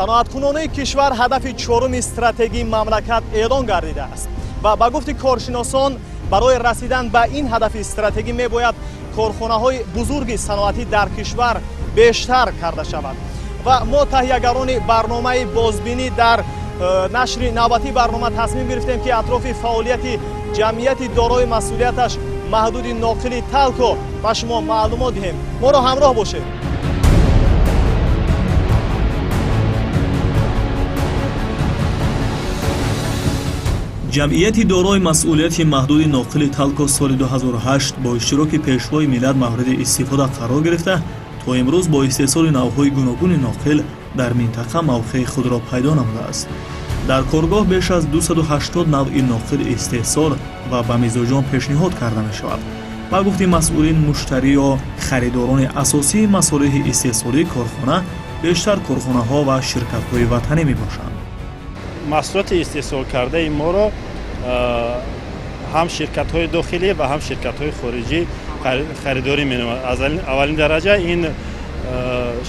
саноаткунонаи кишвар ҳадафи чорум стратегии мамлакат эълон гардидааст ва ба гуфти коршиносон барои расидан ба ин ҳадафи стратегӣ мебояд корхонаҳои бузурги саноатӣ дар кишвар бештар карда шавад ва мо таҳиягарони барномаи бозбинӣ дар нашри навбатии барнома тасмим гирифтем ки атрофи фаъолияти ҷамъияти дорои масъулияташ маҳдуди ноқили талко ба шумо маълумот диҳем. моро ҳамроҳ бошед. ҷамъияти дорои масъулияти маҳдуди ноқили талко соли 2008 бо иштироки пешвои миллат мавриди истифода қарор гирифта то имрӯз бо истеҳсоли навъҳои гуногуни ноқил дар минтақа мавқеи худро пайдо намудааст. дар коргоҳ беш аз 280 навъи ноқил истеҳсол ва ба мизоҷон пешниҳод карда мешавад. ба гуфти масъулин, муштарӣ ё харидорони асосии масолиҳи истеҳсолии корхона бештар корхонаҳо ва ширкатҳои ватанӣ мебошанд. маҳсулоти истеҳсолкардаи моро ҳам ширкатҳои дохилӣ ва ҳам ширкатҳои хориҷӣ харидорӣ менамоянд. аз аввалин дараҷа ин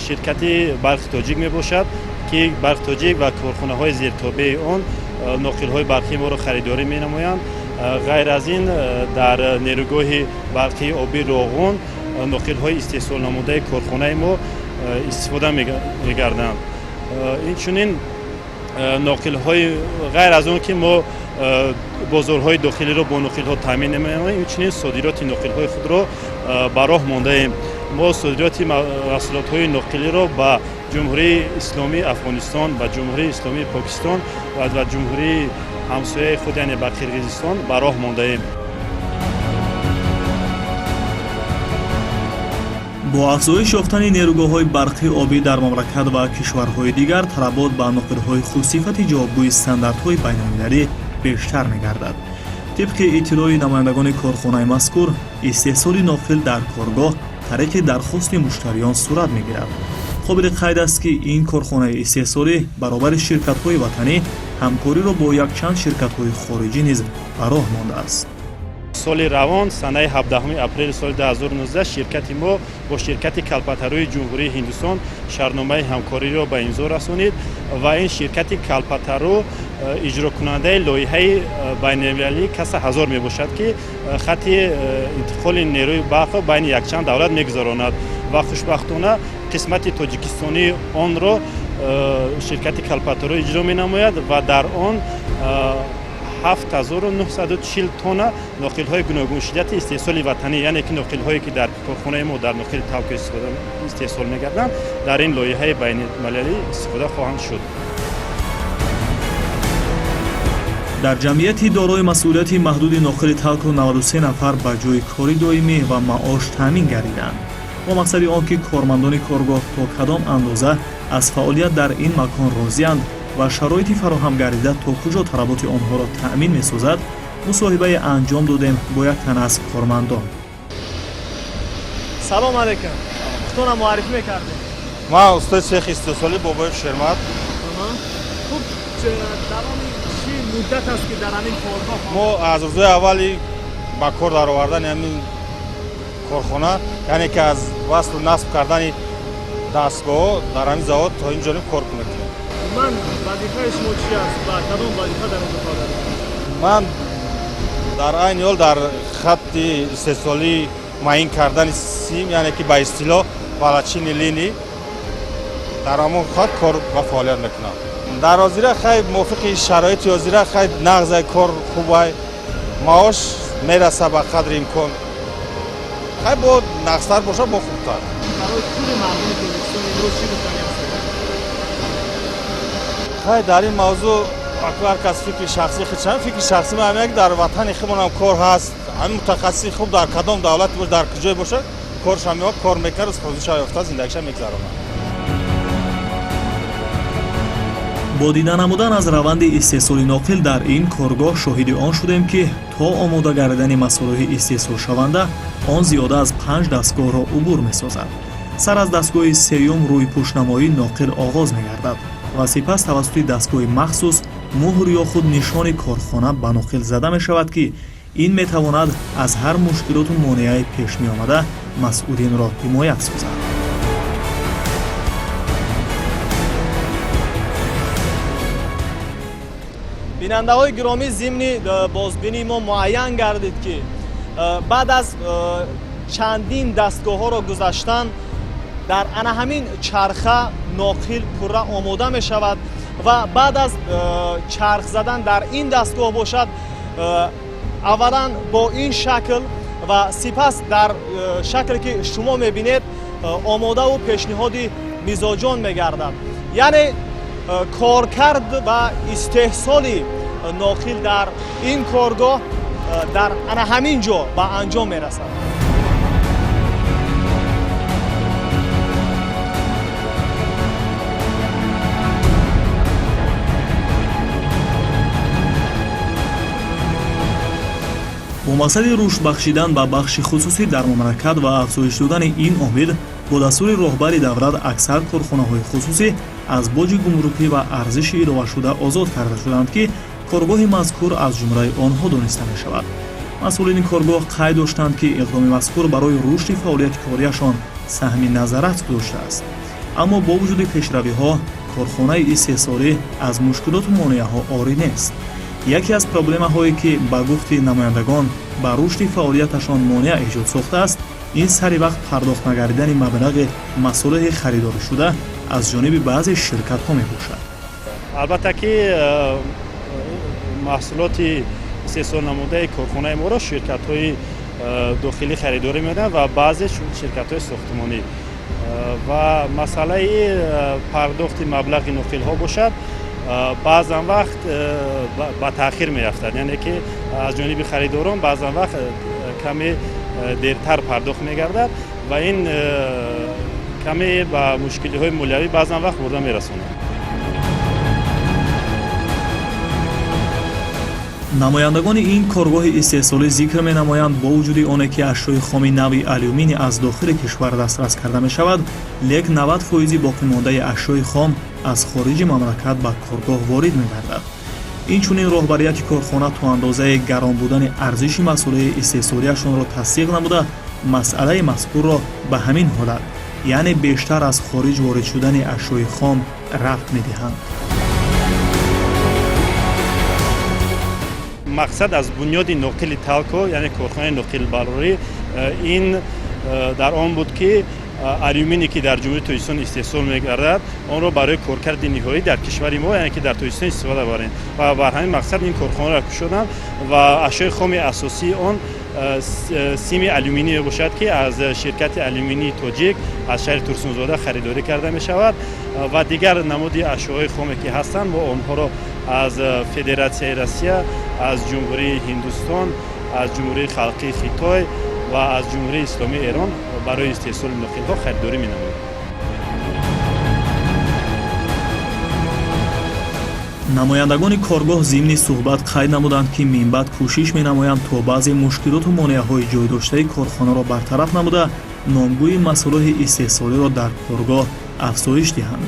ширкати барқи тоҷик мебошад ки барқи тоҷик ва корхонаҳои зертобеи он ноқилҳои барқии моро харидорӣ менамоянд. ғайр аз ин дар нерӯгоҳи барқии оби роғун ноқилҳои истеҳсолнамудаи корхонаи мо истифода мегарданд. инчунин ноқилҳои ғайр аз он ки мо бозорҳои дохилиро бо ноқилҳо таъмин намоем, инчунин содироти ноқилҳои худро ба роҳ мондаем. мо содироти маҳсулотҳои ноқилиро ба ҷумҳурии исломии афғонистон, ба ҷумҳурии исломии покистон ва ба ҷумҳурии ҳамсояи худ яъне ба қирғизистон ба роҳ мондаем. бо афзоиш ёфтани нерӯгоҳҳои барқии обӣ дар мамлакат ва кишварҳои дигар талабот ба ноқилҳои хусифати ҷавобгӯи стандартҳои байналмилалӣ бештар мегардад. тибқи иттилои намояндагони корхонаи мазкур, истеҳсоли ноқил дар коргоҳ тариқи дархости муштариён сурат мегирад. қобили қайд аст ки ин корхонаи истеҳсолӣ баробари ширкатҳои ватанӣ ҳамкориро бо якчанд ширкатҳои хориҷӣ низ ба роҳ мондааст. соли равон санаи 17 апрели соли 2019 ширкати мо бо ширкати калпатаруи ҷумҳурии ҳиндустон шаҳрномаи ҳамкориро ба имзо расонид ва ин ширкати калпатару иҷрокунандаи лоиҳаи байналмилалии каса ҳазор мебошад ки хатти интиқоли нерӯи барқро байни якчанд давлат мегузаронад ва хушбахтона қисмати тоҷикистонии онро ширкати калпатару иҷро менамояд ва дар он 7940 тонна ноқилҳои гуногун шиддати истеҳсоли ватанӣ, яъне ки ноқилҳое ки дар корхонаи мо дар ноқили талко истеҳсол мегарданд, дар ин лоиҳаи байналмилалӣ истифода хоҳанд шуд. дар ҷамъияти дорои масъулияти маҳдуди ноқили талко 93 нафар ба ҷои кори доимӣ ва маош таъмин гардиданд. бо мақсади он ки кормандони коргоҳ то кадом андоза аз фаъолият дар ин макон розиянд ва шароити фароҳам гардида то куҷо талаботи онҳоро таъмин месозад, мусоҳибае анҷом додем бо як тан аз кормандон. салом алейкум. худтонам муаррифӣ мекардем? ман устои сехи истеҳсолӣ бобоев шермат. хуб, дароми чӣ муддат аст ки дар ҳамин коргоҳ? мо аз рӯзи аввали ба кор даровардани ҳамин корхона, яъне ки аз васлу насб кардани дастгоҳҳо дар ҳамин завод то ин ҷониб кор мекунем. ман вазифаи шумо чӣ аст ва кадом вазифа дар онҷо кор доред? ман дар айни ҳол дар хатти истеҳсолии маъин кардани сим, яъне ки ба истилоҳ палачини лини дар ҳамон хат кор ва фаъолият мекунам. дар ҳозира хай мувофиқи шароити ҳозира хай нағзай кор хубай, маош мераса ба қадри имкон. хай бо нақстар боша бо хубтар. барои пули мардуми тоҷикистон имрӯз чӣ гуфтани аст? хай дар ин мавзӯъ ҳар кас фикри шахсӣ худшан, фикри шахсӣ ман ҳамин ки дар ватани худмонам кор ҳаст, ҳамин мутахассиси хуб дар кадом давлати бош, дар куҷое бошад, корш ҳамиҳо кор мекард, позиша ёфта зиндагиша мегузаронад. бо дида намудан аз раванди истеҳсоли ноқил дар ин коргоҳ шоҳиди он шудем ки то омода гардидани масолиҳи истеҳсолшаванда он зиёда аз 5 дастгоҳро убур месозад. сар аз дастгоҳи сеюм рӯи пӯшнамоии ноқил оғоз мегардад ва сипас тавассути дастгоҳи махсус муҳр ё худ нишони корхона ба ноқил зада мешавад ки ин метавонад аз ҳар мушкилоту монеае пешмеомада масъулинро ҳимоят созад. бинандаҳои гиромӣ зимни бозбинии мо муайян гардид ки баъд аз чандин дастгоҳҳоро гузаштан дар ана ҳамин чарха ноқил пурра омода мешавад ва баъд аз чарх задан дар ин дастгоҳ бошад, аввалан бо ин шакл ва сипас дар шакле ки шумо мебинед омодаву пешниҳоди мизоҷон мегардад. яъне коркард ва истеҳсоли ноқил дар ин коргоҳ дар ана ҳамин ҷо ба анҷом мерасад. бо мақсади рушд бахшидан ба бахши хусусӣ дар мамлакат ва афзоиш додани ин омил бо дастури роҳбари давлат аксар корхонаҳои хусусӣ аз боҷи гумрукӣ ва арзиши иловашуда озод карда шуданд ки коргоҳи мазкур аз ҷумраи онҳо дониста мешавад. масъулини коргоҳ қайд доштанд ки иқдоми мазкур барои рушди фаъолияти корияшон саҳми назарат гузоштааст. аммо бо вуҷуди пешравиҳо корхонаи истеҳсолӣ аз мушкилоту монеаҳо орӣ нест. яке аз проблемаҳое ки ба гуфти намояндагон ба рушди фаъолияташон монеа эҷод сохтааст, ин сари вақт пардохт нагардидани маблағи масолиҳи харидоришуда аз ҷониби баъзе ширкатҳо мебошад. албатта ки маҳсулоти истеҳсолнамудаи корхонаи моро ширкатҳои дохилӣ харидорӣ мекунанд ва баъзе ширкатҳои сохтмонӣ ва масъалаи пардохти маблағи ноқилҳо бошад, баъзан вақт ба таъхир меафтад, яъне ки аз ҷониби харидорон баъзан вақт каме дертар пардохт мегардад ва ин каме ба мушкилиҳои молиявӣ баъзан вақт бурда мерасонад. намояндагони ин коргоҳи истеҳсолӣ зикр менамоянд бо вуҷуди оне ки ашёи хоми нави алюмини аз дохили кишвар дастрас карда мешавад, лек 90% боқимондаи ашёи хом аз хориҷи мамлакат ба коргоҳ ворид мегардад. инчунин роҳбарияти корхона то андозае гарон будани арзиши масъулаи истеҳсолиашонро тасдиқ намуда, масъалаи мазкурро ба ҳамин ҳолат, яъне бештар аз хориҷ ворид шудани ашёи хом рафт медиҳанд. мақсад аз бунёди ноқили талко, яъне корхонаи ноқилбарорӣ, ин дар он буд ки алюмине ки дар ҷумҳурии Тоҷикистон истеҳсол мегардад, онро барои коркарди ниҳоӣ дар кишвари мо, яъне ки дар Тоҷикистон истифода барем ва бар ҳамин мақсад ин корхонаро кушодам ва ашёи хоми асосии он сими алюминӣ мебошад ки аз ширкати алюминии тоҷик аз шаҳри Турсунзода харидорӣ карда мешавад ва дигар намуди ашёҳои хоме ки ҳастанд, мо онҳоро аз Федератсияи Россия, аз ҷумҳурии Ҳиндустон, аз ҷумҳурии халқии Хитой ва аз ҷумҳурии исломии Эрон барои истеҳсоли ноқилҳо харидорӣ менамоем. намояндагони коргоҳ зимни суҳбат қайд намуданд ки минбаъд кӯшиш менамоянд то баъзе мушкилоту монеаҳои ҷойдоштаи корхонаро бартараф намуда, номгӯи масъулоти истеҳсолиро дар коргоҳ афзоиш диҳанд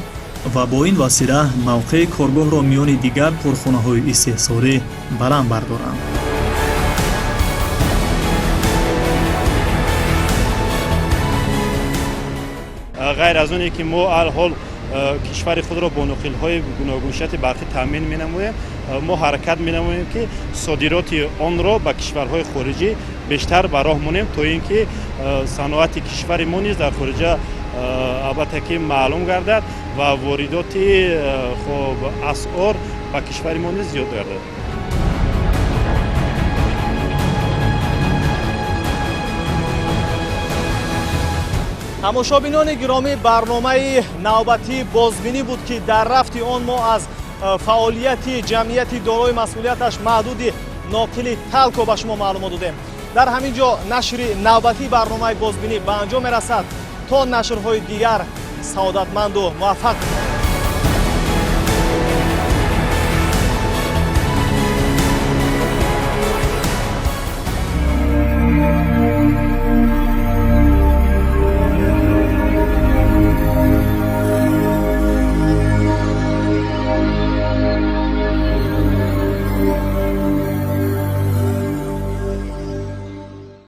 ва бо ин васила мавқеи коргоҳро миёни дигар корхонаҳои истеҳсолӣ баланд бардоранд. ғайр аз оне ки мо алҳол кишвари худро бо ноқилҳои гуногуншати барқӣ таъмин менамоем, мо ҳаракат менамоем ки содироти онро ба кишварҳои хориҷӣ бештар ба роҳ монем, то ин ки саноати кишвари мо низ дар хориҷа албатта ки маълум гардад ва воридоти асъор ба кишвари мо низ зиёд гардад. тамошобинони гиромӣ, барномаи навбатии бозбинӣ буд ки дар рафти он мо аз фаъолияти ҷамъияти дорои масъулияташ маҳдуди ноқили талко ба шумо маълумот додем. дар ҳамин ҷо нашри навбатии барномаи бозбинӣ ба анҷом мерасад. то нашрҳои дигар саодатманду муваффақ.